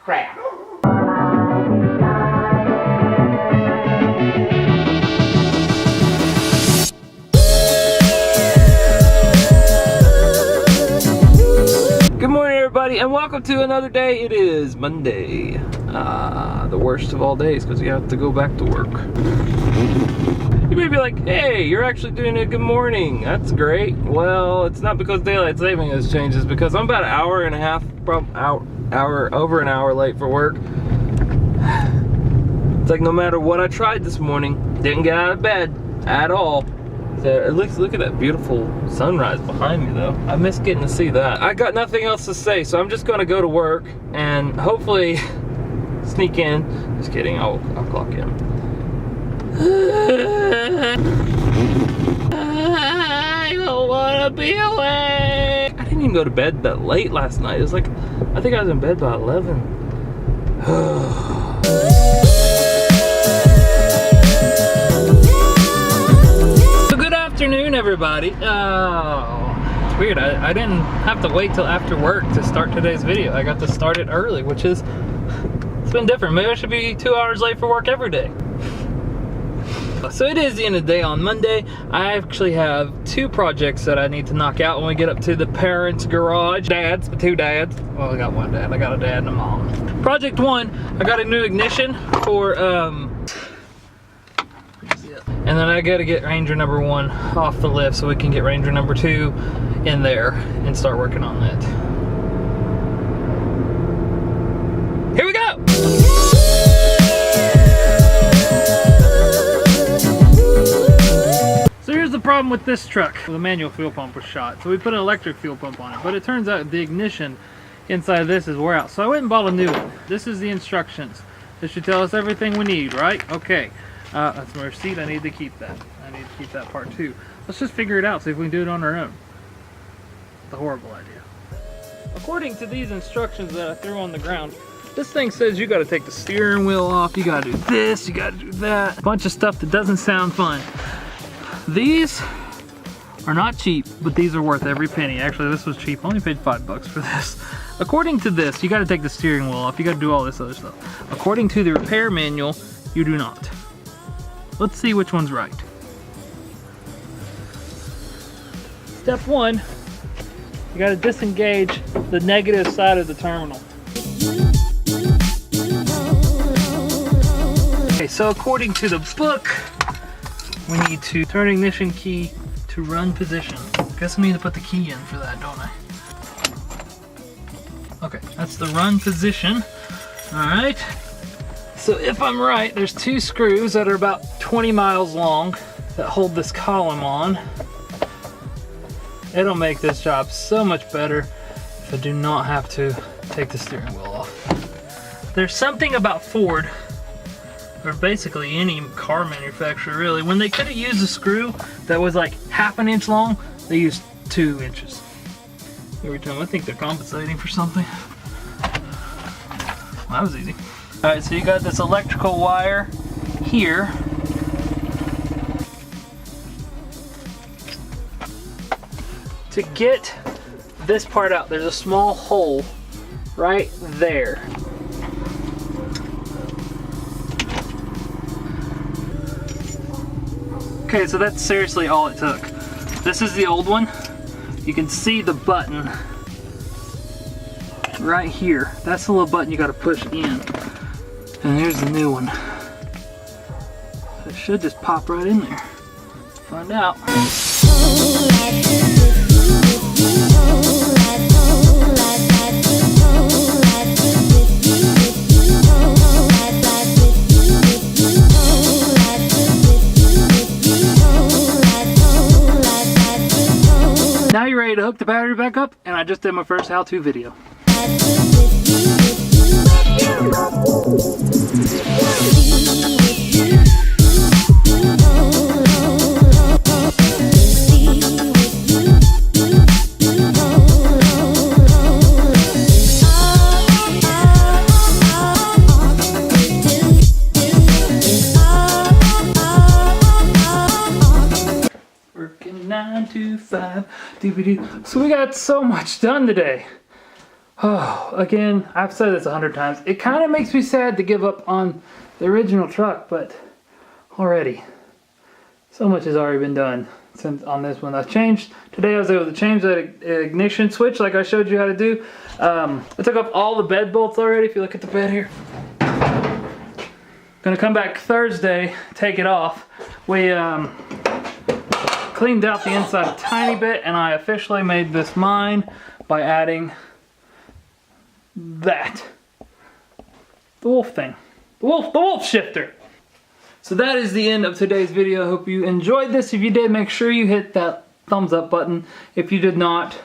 crap. Good morning, everybody, and welcome to another day. It is Monday, the worst of all days because you have to go back to work. You may be like, hey, you're actually doing a good morning. That's great. Well, it's not because daylight saving has changed. It's because I'm about an hour and a half, over an hour late for work. It's like no matter what I tried this morning, didn't get out of bed at all. So look at that beautiful sunrise behind me though. I miss getting to see that. I got nothing else to say, so I'm just gonna go to work and hopefully sneak in. Just kidding, I'll clock in. I don't wanna be awake. I didn't even go to bed that late last night. It was like, I think I was in bed by 11. Afternoon, everybody. Oh, it's weird. I didn't have to wait till after work to start today's video. I got to start it early, which is, it's been different. Maybe I should be 2 hours late for work every day. So it is the end of the day on Monday. I actually have 2 projects that I need to knock out when we get up to the parents' garage. Dads, 2 dads. Well, I got 1 dad. I got a dad and a mom. Project 1, I got a new ignition for and then I gotta get Ranger number 1 off the lift so we can get Ranger number 2 in there and start working on that. Here we go! So here's the problem with this truck. The manual fuel pump was shot, so we put an electric fuel pump on it, but it turns out the ignition inside of this is wore out. So I went and bought a new one. This is the instructions. This should tell us everything we need, right? Okay. That's my receipt. I need to keep that. I need to keep that part too. Let's just figure it out, see if we can do it on our own. It's a horrible idea. According to these instructions that I threw on the ground, this thing says you got to take the steering wheel off, you got to do this, you got to do that. A bunch of stuff that doesn't sound fun. These are not cheap, but these are worth every penny. Actually, this was cheap. I only paid $5 for this. According to this, you got to take the steering wheel off, you got to do all this other stuff. According to the repair manual, you do not. Let's see which one's right. Step 1, you gotta disengage the negative side of the terminal. Okay, so according to the book, we need to turn ignition key to run position. Guess I need to put the key in for that, don't I? Okay, that's the run position. All right. So if I'm right, there's 2 screws that are about 20 miles long that hold this column on. It'll make this job so much better if I do not have to take the steering wheel off. There's something about Ford, or basically any car manufacturer really, when they could have used a screw that was like ½ an inch long, they used 2 inches. Every time I think they're compensating for something. Well, that was easy. Alright, so you got this electrical wire here. To get this part out, there's a small hole right there. Okay, so that's seriously all it took. This is the old one. You can see the button right here. That's the little button you got to push in. And here's the new one. So it should just pop right in there. Find out. Now you're ready to hook the battery back up, and I just did my first how-to video. Working 9 to 5. So we got so much done today. Oh, again, I've said this 100 times. It kind of makes me sad to give up on the original truck, but already, so much has already been done since on this one. Today I was able to change that ignition switch like I showed you how to do. I took off all the bed bolts already, if you look at the bed here. Gonna come back Thursday, take it off. We cleaned out the inside a tiny bit, and I officially made this mine by adding that. The wolf thing. The wolf shifter. So that is the end of today's video. I hope you enjoyed this. If you did, make sure you hit that thumbs up button. If you did not,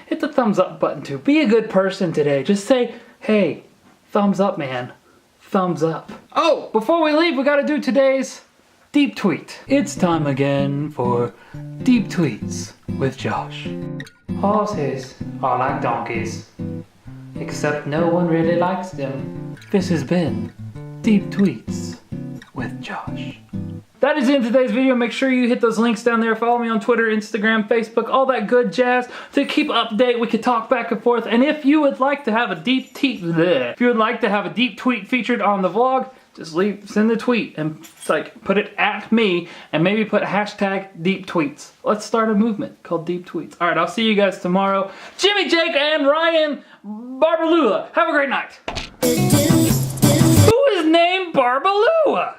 hit the thumbs up button too. Be a good person today. Just say, hey, thumbs up, man. Thumbs up. Oh, before we leave, we gotta do today's deep tweet. It's time again for deep tweets with Josh. Horses are like donkeys, except no one really likes them. This has been Deep Tweets with Josh. That is the end of today's video. Make sure you hit those links down there. Follow me on Twitter, Instagram, Facebook, all that good jazz to keep up to date. We could talk back and forth. And if you would like to have a deep tweet featured on the vlog, just send the tweet and put it at me and maybe put hashtag deep tweets. Let's start a movement called Deep Tweets. All right, I'll see you guys tomorrow. Jimmy, Jake, and Ryan Barbalula. Have a great night. Who is named Barbalula?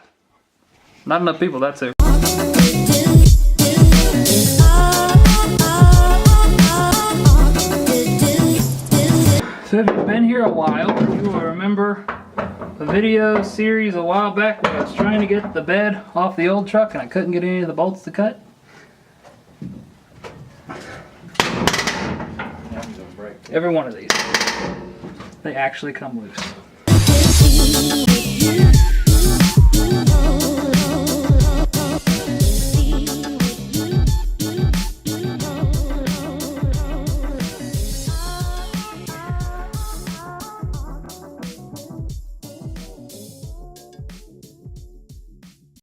Not enough people, that's it. So if you've been here a while, you will remember a video series a while back where I was trying to get the bed off the old truck and I couldn't get any of the bolts to cut. Every one of these, they actually come loose.